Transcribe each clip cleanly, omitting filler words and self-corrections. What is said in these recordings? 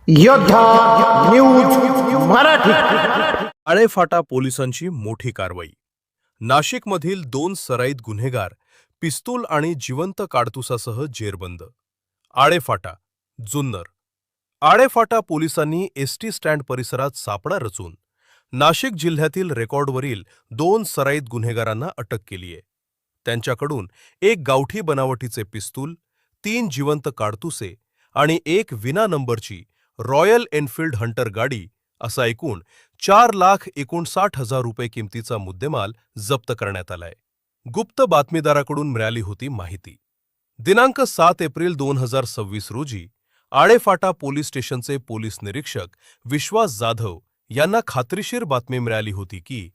योद्धा न्यूज मराठी. आळेफाटा पोलिसांची मोठी कारवाई. नाशिकमधील 2 सराईत गुन्हेगार पिस्तूल आणि जिवंत काडतुसासह जेरबंद. आळेफाटा, जुन्नर. आळेफाटा पोलिसांनी एसटी स्टँड परिसरात सापळा रचून नाशिक जिल्ह्यातील रेकॉर्डवरील 2 सराईत गुन्हेगारांना अटक केली आहे. त्यांच्याकडून एक गावठी बनावटीचे पिस्तूल, 3 जिवंत काडतुसे आणि एक विना नंबरची रॉयल एनफील्ड हंटर गाडी असा एकूण 4,59,000 रुपये किमतीचा मुद्देमाल जप्त करण्यात आलाय. गुप्त बातमीदाराकडून मिळाली होती माहिती. दिनांक 7 एप्रिल 2026 रोजी आळेफाटा पोलीस स्टेशनचे पोलीस निरीक्षक विश्वास जाधव यांना खात्रीशीर बातमी मिळाली होती की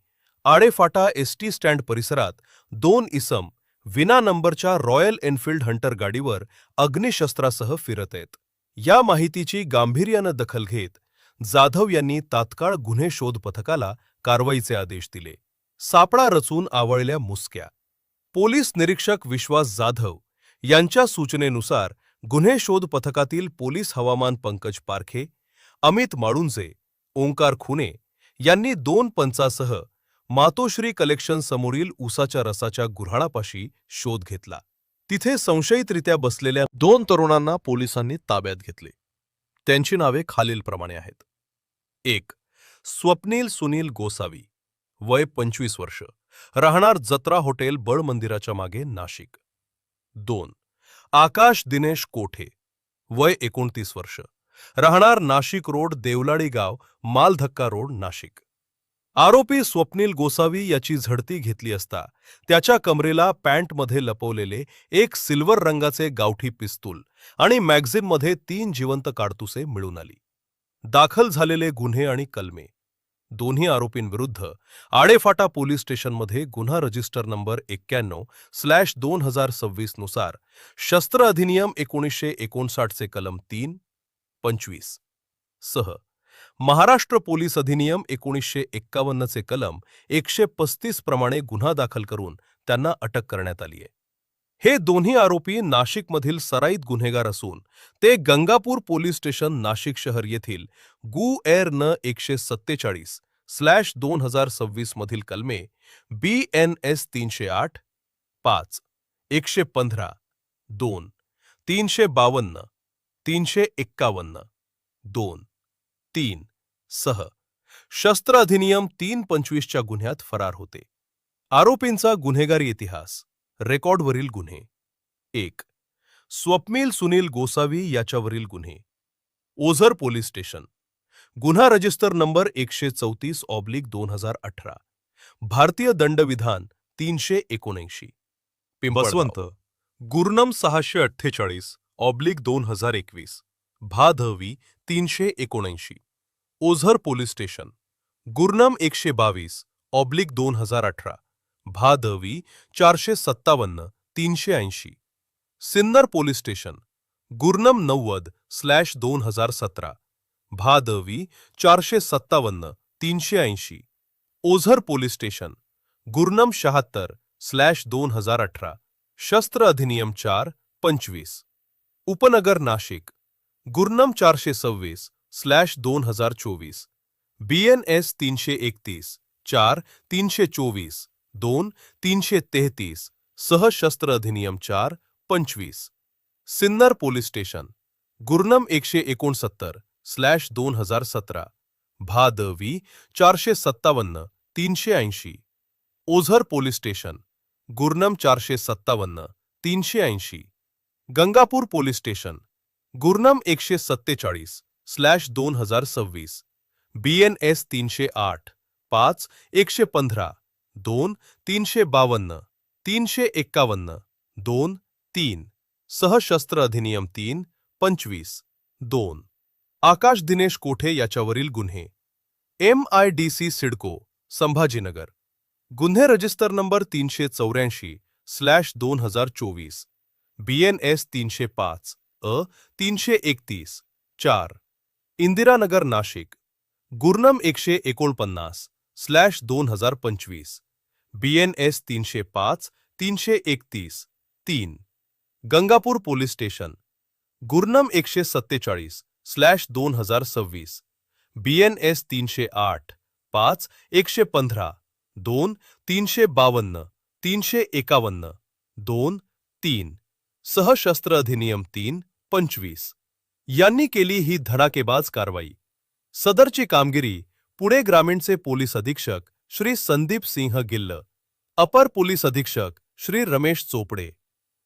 आळेफाटा एसटी स्टँड परिसरात 2 इसम विना नंबरच्या रॉयल एनफील्ड हंटर गाडीवर अग्निशस्त्रासह फिरत आहेत. या माहितीची गांभीर्यानं दखल घेत जाधव यांनी तात्काळ गुन्हे शोध पथकाला कारवाईचे आदेश दिले. सापळा रचून आवळल्या मुसक्या. पोलीस निरीक्षक विश्वास जाधव यांच्या सूचनेनुसार गुन्हे शोध पथकातील पोलीस हवामान पंकज पारखे, अमित माळुंजे, ओंकार खुने यांनी 2 पंचासह मातोश्री कलेक्शन समोरील उसाच्या रसाच्या गुऱ्हाळापाशी शोध घेतला. तिथे संशयितरित्या बसलेल्या 2 तरुणांना पोलिसांनी ताब्यात घेतले. त्यांची नावे खालीलप्रमाणे आहेत. 1. स्वप्नील सुनील गोसावी, वय 25 वर्ष, राहणार जत्रा हॉटेल बळ मंदिराच्या मागे, नाशिक. 2. आकाश दिनेश कोठे, वय 29 वर्ष, राहणार नाशिक रोड देवलाडी गाव, मालधक्का रोड, नाशिक. आरोपी स्वप्नील गोसावी याची झडती घेतली असता त्याच्या कमरेला पॅन्टमध्ये लपवलेले एक सिल्वर रंगाचे गावठी पिस्तूल आणि मॅगझिनमध्ये 3 जिवंत काडतुसे मिळून आली. दाखल झालेले गुन्हे आणि कलमे. दोन्ही आरोपींविरुद्ध आळेफाटा पोलीस स्टेशनमध्ये गुन्हा रजिस्टर नंबर 91/2026 नुसार शस्त्र अधिनियम 1959 चे कलम 3, 25 सह महाराष्ट्र पोलीस अधिनियम 1951 चे कलम 135 प्रमाणे गुन्हा दाखल करून त्यांना अटक करण्यात आली आहे. हे दोन्ही आरोपी नाशिकमधील सराईत गुन्हेगार असून ते गंगापूर पोलीस स्टेशन नाशिक शहर येथील गु एअर न 147/2026 मधील कलमे BNS 308, 5, 115, 2, 352, 351, 2, 3 सह शस्त्र अधिनियम 325 च्या गुन्ह्यात फरार होते. आरोपींचा गुन्हेगारी इतिहास. रेकॉर्डवरील गुन्हे. 1. स्वप्नील सुनील गोसावी याच्यावरील गुन्हे. Ozar police station. गुन्हा रजिस्टर नंबर 134/2018. भारतीय दंडविधान 379. पिंपळवंत. गुर्नम 648/2021. भादवी 379. Ozar police station. गुर्नम 122/2018. भादवी 457/380. Sinnar police station. गुर्नम 90/2017. भादवी 457/380. Ozar police station. गुर्नम 76/2018. शस्त्र अधिनियम 4, 25. उपनगर नाशिक. गुर्नम 426/2024. BNS 331, 4, 324, 2, 333 सह शस्त्र अधिनियम 4, 25. Sinnar police station. गुर्नम 169/2017. भादवी 457/380. Ozar police station. गुर्नम 457/380. Gangapur police station. गुर्नम 147/2026. BNS 308, 5, 115, 2, 352, 351, 2, 3 सह शस्त्र अधिनियम 3, 25, 2. आकाश दिनेश कोठे याच्यावरील गुन्हे. MIDC सिडको, संभाजीनगर. गुन्हे register number 384/2024. BNS 305/331, 4. Indiranagar Nashik. गुर्नम 149/2025. BNS 305/331, 3. गंगापूर पोलीस स्टेशन, गुरनम 147/2026, BNS 308 5 115 2 352 351 2 3 सहशस्त्र अधिनियम 3 25 यांनी केली ही धडाकेबाज कारवाई. सदरची कामगिरी पुणे ग्रामीणचे पोलीस अधीक्षक श्री संदीप सिंह गिल्ल, अपर पोलीस अधीक्षक श्री रमेश चोपडे,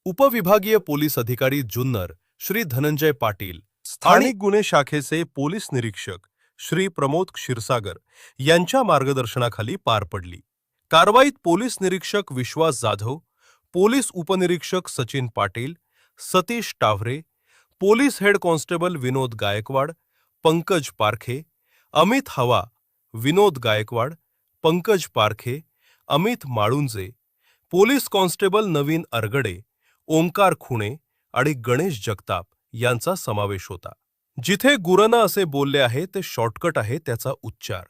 उपविभागीय पोलीस अधिकारी जुन्नर श्री धनंजय पाटील, स्थानिक गुन्हे शाखेचे पोलीस निरीक्षक श्री प्रमोद क्षीरसागर यांच्या मार्गदर्शनाखाली पार पडली. कारवाईत पोलीस निरीक्षक विश्वास जाधव, पोलीस उपनिरीक्षक Sachin Patil, Satish Tawre, police head constable Vinod Gaikwad, Pankaj Parkhe, Amit हवा, विनोद गायकवाड, पंकज पारखे, अमित माळुंजे, पोलीस कॉन्स्टेबल नवीन अरगडे, ओंकार खुणे आणि गणेश जगताप यांचा समावेश होता. जिथे गुरना असे बोलले आहे ते शॉर्टकट आहे त्याचा उच्चार.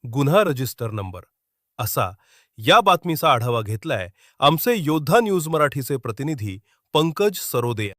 गुन्हा रजिस्टर नंबर असा या बातमीचा आढावा घेतलाय आमचे योद्धा न्यूज मराठीचे प्रतिनिधी पंकज सरोदे.